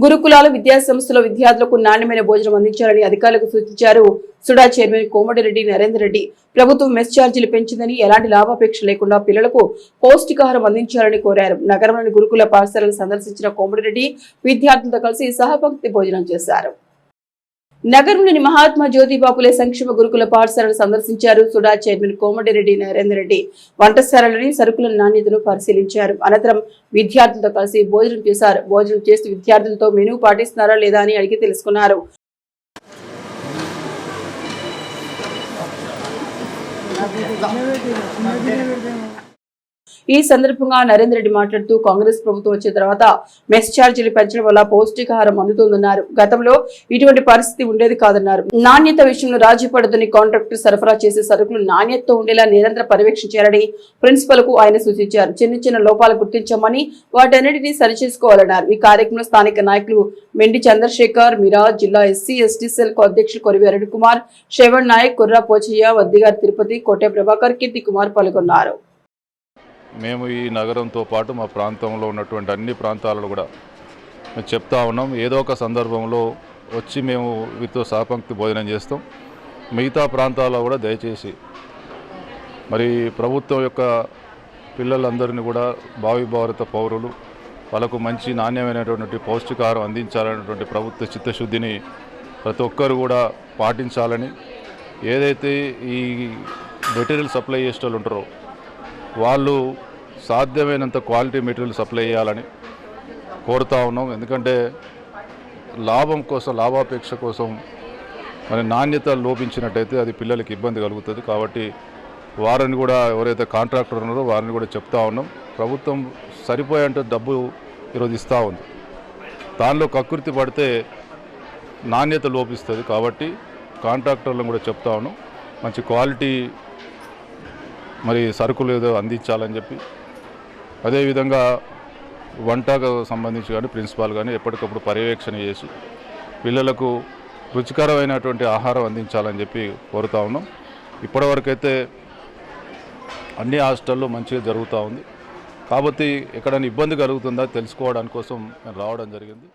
గురుకులాల విద్యాసంస్థలో విద్యార్థులకు నాణ్యమైన భోజనం అందించాలని అధికారులకు సూచించారు. సుడా చైర్మన్ కోమటిరెడ్డి నరేందర్ రెడ్డి. ప్రభుత్వం మెస్ ఛార్జీలు పెంచిందని ఎలాంటి లాభాపేక్ష లేకుండా పిల్లలకు పౌష్టికాహారం అందించాలని కోరారు. నగరంలోని గురుకుల పాఠశాలను సందర్శించిన కోమటిరెడ్డి విద్యార్థులతో కలిసి సహపంక్తి భోజనం చేశారు. నగరంలోని మహాత్మా జ్యోతిబాపులే సంక్షేమ గురుకుల పాఠశాలను సందర్శించారు. సుడా చైర్మన్ కోమటిరెడ్డి నరేందర్ రెడ్డి వంటశాలలోని సరుకుల నాణ్యతను పరిశీలించారు. అనంతరం విద్యార్థులతో కలిసి భోజనం చేశారు. భోజనం చేస్తూ విద్యార్థులతో మెనూ పాటిస్తున్నారా లేదా అని అడిగి తెలుసుకున్నారు. ఈ సందర్భంగా నరేందర్ రెడ్డి మాట్లాడుతూ కాంగ్రెస్ ప్రభుత్వం వచ్చిన తర్వాత మెస్ ఛార్జీలు పెంచడం వల్ల పౌష్టికాహారం అందుతుందన్నారు. గతంలో ఇటువంటి పరిస్థితి ఉండేది కాదన్నారు. నాణ్యత విషయంలో రాజీ పడదని కాంట్రాక్టర్ సరఫరా చేసే సరుకులు నాణ్యతతో ఉండేలా నిరంతర పర్యవేక్షించాలని ప్రిన్సిపల్ కు ఆయన సూచించారు. చిన్న లోపాలు గుర్తించామని వాటన్నిటినీ సరిచేసుకోవాలన్నారు. ఈ కార్యక్రమంలో స్థానిక నాయకులు మెండి చంద్రశేఖర్, మిరాజ్, జిల్లా ఎస్సీ ఎస్టీ సెల్ అధ్యక్షులు కొరివి అరుణ్ కుమార్, శ్రవణ్ నాయక్, కుర్రా పోచయ్య, వద్దిగారి తిరుపతి, కోటె ప్రభాకర్, కీర్తి కుమార్ పాల్గొన్నారు. మేము ఈ నగరంతో పాటు మా ప్రాంతంలో ఉన్నటువంటి అన్ని ప్రాంతాలలో కూడా మేము చెప్తా ఉన్నాం. ఏదో ఒక సందర్భంలో వచ్చి మేము వీటితో సహపంక్తి భోజనం చేస్తాం. మిగతా ప్రాంతాల్లో కూడా దయచేసి మరి ప్రభుత్వం యొక్క పిల్లలందరినీ కూడా భావి భారత పౌరులు వాళ్ళకు మంచి నాణ్యమైనటువంటి పౌష్టికాహారం అందించాలనేటువంటి ప్రభుత్వ చిత్తశుద్ధిని ప్రతి ఒక్కరు కూడా పాటించాలని, ఏదైతే ఈ మెటీరియల్ సప్లై చేసే వాళ్ళు ఉంటారో వాళ్ళు సాధ్యమైనంత క్వాలిటీ మెటీరియల్ సప్లై చేయాలని కోరుతా ఉన్నాం. ఎందుకంటే లాభాపేక్ష కోసం మరి నాణ్యత లోపించినట్టయితే అది పిల్లలకి ఇబ్బంది కలుగుతుంది. కాబట్టి వారిని కూడా ఎవరైతే కాంట్రాక్టర్ ఉన్నారో వారిని కూడా చెప్తా ఉన్నాం. ప్రభుత్వం సరిపోయేంత డబ్బు ఈరోజు ఇస్తూ ఉంది. దానిలో కకృతి పడితే నాణ్యత లోపిస్తుంది. కాబట్టి కాంట్రాక్టర్లను కూడా చెప్తా ఉన్నాం, మంచి క్వాలిటీ మరి సరుకులు ఏదో అందించాలని చెప్పి. అదేవిధంగా వంటకు సంబంధించి కానీ ప్రిన్సిపాల్ కానీ ఎప్పటికప్పుడు పర్యవేక్షణ చేసి పిల్లలకు రుచికరమైనటువంటి ఆహారం అందించాలని చెప్పి కోరుతా ఉన్నాం. ఇప్పటివరకైతే అన్ని హాస్టల్లో మంచిగా జరుగుతూ ఉంది. కాబట్టి ఎక్కడైనా ఇబ్బంది కలుగుతుందా తెలుసుకోవడానికి కోసం నేను రావడం జరిగింది.